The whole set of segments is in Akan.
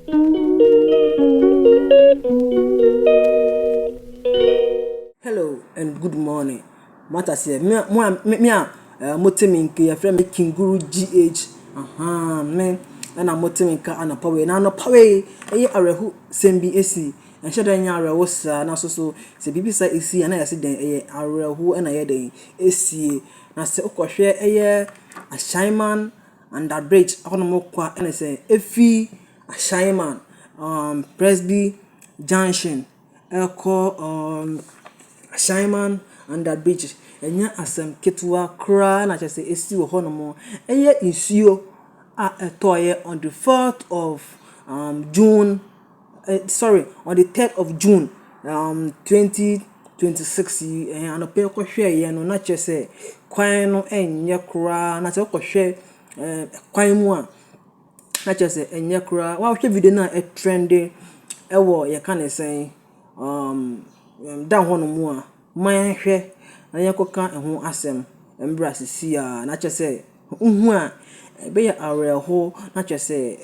Hello and good morning. Matters here. Motiminka, your friend King Guru GH. Man. And I'm motiminka and a power. And I'm no power. Who send be AC. And shut down your was and also so. Say, Bibi say AC and I said, who and I had AC. Now say, okay, share a Ashaiman and that bridge. I want to more and I say, Ashaiman, Presby Junction. Ashaiman and that beach. Enya asem ketua kra na che se esi wo ho no mo eye nsuo a etoye on the 4th of June on the 3rd of June 2026 anope ko hwe ye no na che se kwan no enye kra na che ko hwe kwan mu a na che se enye kra wa hwe video na trend ewo ye kan sen dan ho no mu a man hwe na yakoka eho asem embra sisi a na chese uhu a be ya areho na chese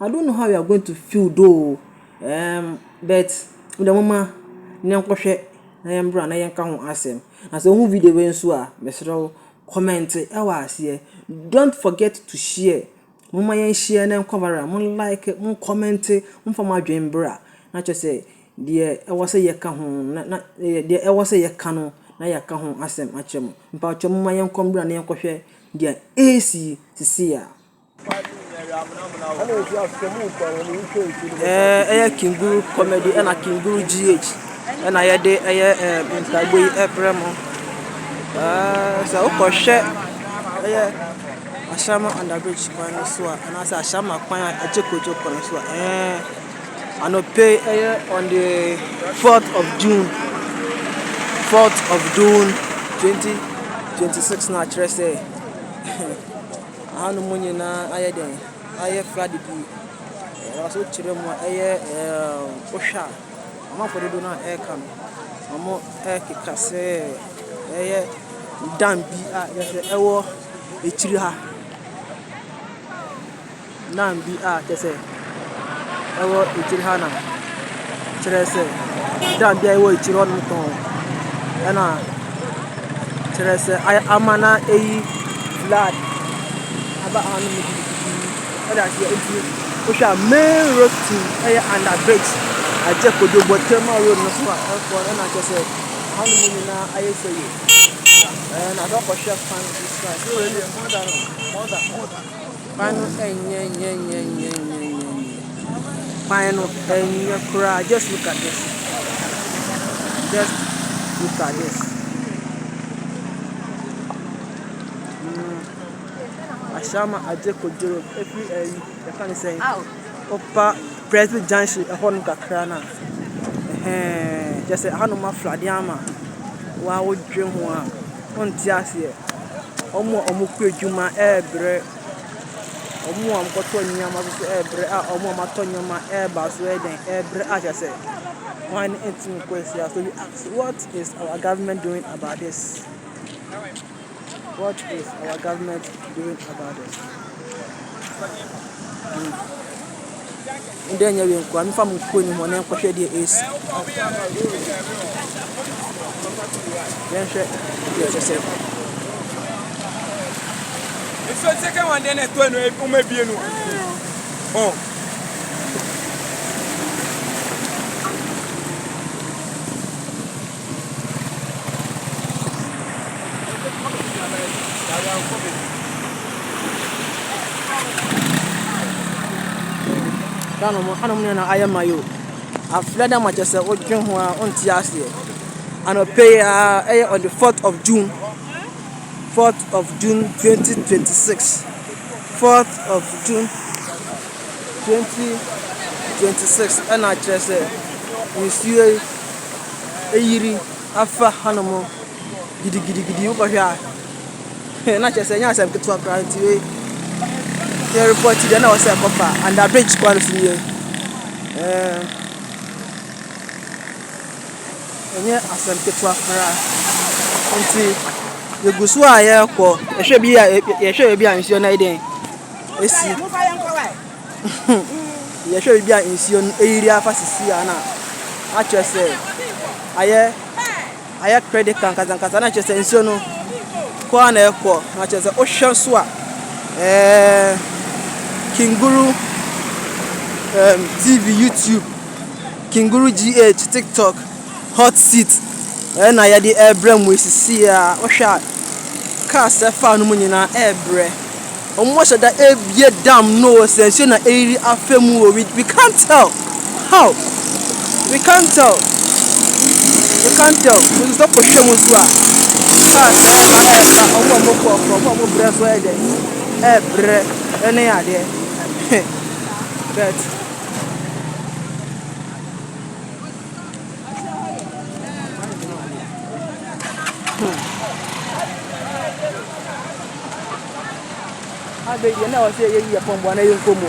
I don't know how you are going to feel though but the mama nyankwohwe na embra na yanka ho asem na se hu video we nso a mesro comment ewa ase don't forget to share mama yan share na cover mon like mon comment mon fama dwembra na chese de ewose ye ka ho na de ewose ye ka no na ya ka ho asem achem mpa achem ma yen kombra na yen kohwe de AC sisia Kinguru comedy and a Kinguru GH and I had in Tagboy Epremo so kohwe Ashaiman and the bridge kwan so and as Ashaiman kwan Adjei Kojo kwan so I no pay on the 4th of June 2026 na chere say anu munye na aye Friday bi so chere mo ohwa ama for do na kan amo kika say dam bi a yes ewo echiri ha dam bi a say ewo echiri ha na chere say dam bi ewo echiri on ton ana chere say amana blood aba anu mi ada see enti ohwa main road to under bridge Adjei Kojo bottom road no so for na chere say anu mi na aye say na do ko chef fan this guy so really more than pan enye pan enye kura just look at this Ashaiman Adjei Kojo every you can say opa Presby Junction ehon kakra na just say hanuma fladiama wa wodwen ho a onti ase omo ku adwuma ebre omo am koto nyama so ebre a omo mato nyama eba so ebre a just say one intimate question so we ask what is our government doing about this? What is our government doing about this? Ndenya we nkwa mfa mko ni ho na nkohwe de AC yenhwe yes if you second one then to no umebie no oh Kanu na ayamayo aflada ma chese odwen ho a onti ase anope on the 4th of June 2026 4th of June 2026 and I just nsuo eyiri afa hanomo gidi ubahwa na chese nya asem ketu akra nti the report then I was a copper and the bridge kwan so here enye asem ketu akra nti yegusu a ye ko ehwe bi a nsuo na iden esi ye hwe bia nsuo no eyiri afa sisi ana a chese aye credit kankaza na chese nsuo no kwa na ekọ na chese o hwe so a Kinguru TV, YouTube, Kinguru GH, TikTok, Hot Seat, na yadi ebre mu sisi a o hwa car sefa no nyina ebre almost that ebie dam no sense na eri afemu we can't tell how we can't tell we stop for shemu so a car sefa omo bre so ebre ene ade but Adjei na o se ye ye pombo na ye nkomo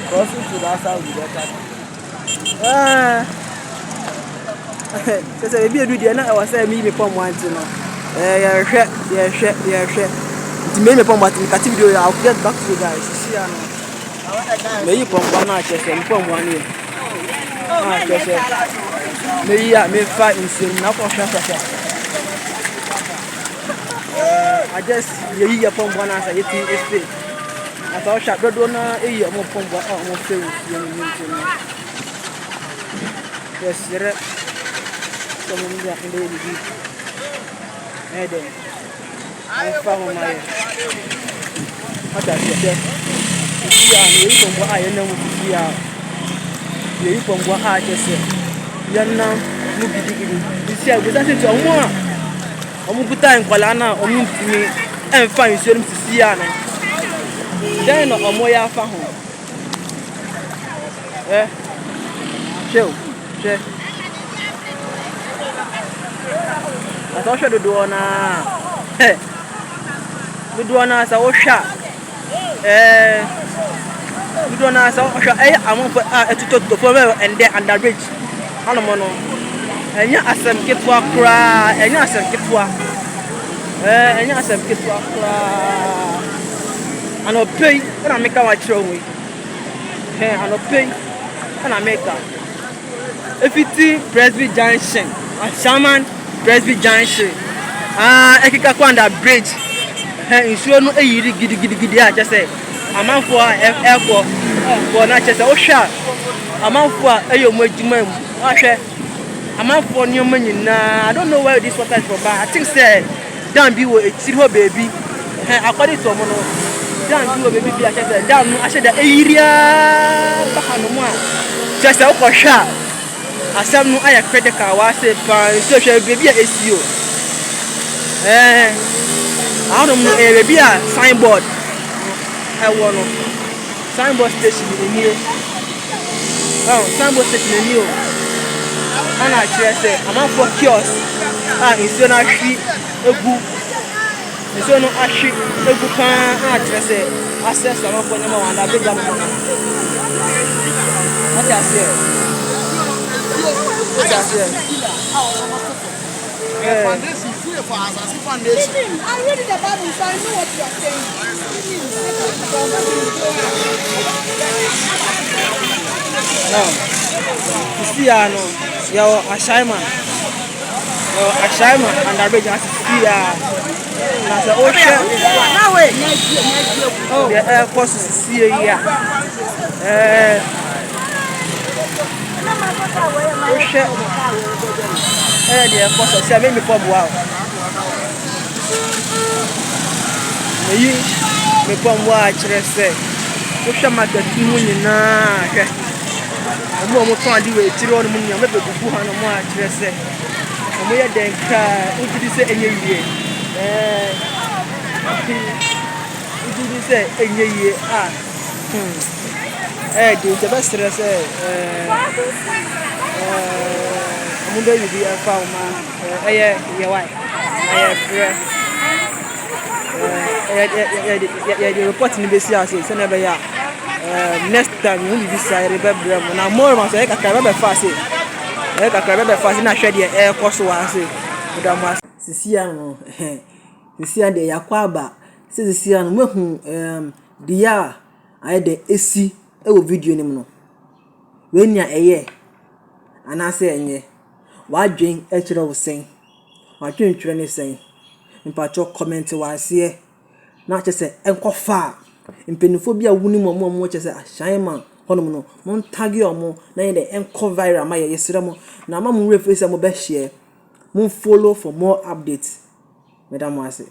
ko so su da sa wi da se bi edu de na o se mi pombo anti no ye hwe di me pombo anti ka ti video ya I'll get back to you guys see ya no me yi pombo na che se pombo ani che se me yi a me fa insem na ko hwa I just ye pombo na sa ye ti efe ata o sha dodo na eyi mo pombo mo fe ye ni ntino yesire so mo ndia inde yi bi ede ai fa mo mai ata se ya ni yi pombo a ye na mo fi ya ye yi pombo a kese ye na mu gidigidi isi a gosa se ti omo buta nkwala na omo ntimi emfa nsuo nim sisi ya na then omo ya fa ho she ato hwe dodo na sa wo hwa dodo na sa wo hwa amon fa etuto fo me ende underage anomo no enya asem ketwa kra enya asem ketwa kra ano pay na make wa chiro we ano pay na make efiti Presby Junction Ashaiman Presby Junction ekika kwanda bridge nsuo no eyiri gidi a chese amanfo a ekọ na chese o hwa amanfo a eyomo adwuma mu ahwe amanfo ni omo nyina I don't know where this water is from but I think say dam bi wo etiri ho baby according to omo no dam bi wo baby bi a chese dam no ahye da eyiria bahano mu a chese o ko hwa asam no aya credit card wa se pa so hwe baby a esio anom no baby a signboard wo no signboard station ni here signboard station ni o ana chese amanfo kiosk nsuo na hwi egu nsuo no ahwi egu kan chese access amanfo nyama wanda bega mo what I say foundation free for us as foundation. I read the Bible, so I know what you are saying. You see, your Ashaiman and the bridge as see as the ocean. Oh, the air force is see here. Ocean. The air force is seven before wow. Me pom wa chirese. Ocean market mu na mo ton adi we tiri onu mu nya me begugu ha no mo a chirese. Mo ye den ka ugidi se enye yie. Ugidi se enye yie di the best stress mo do yi bi afa o ma ye why the report ni be see as say na be ya next time we will be say rebel na more ma say ka be fast na hwe de koso wa say odam sisia no sisia de yakwa aba sisia no mehu dia ai de esi e wo video nim no when ya eye and I say enye what drink actually was saying what drink training saying in patcho comment was here not just say enko far in penophobia winning more much as Ashaiman honomo mon tag your mo na the enko viral my yesramo na mam reference mo be share mon follow for more updates madam wase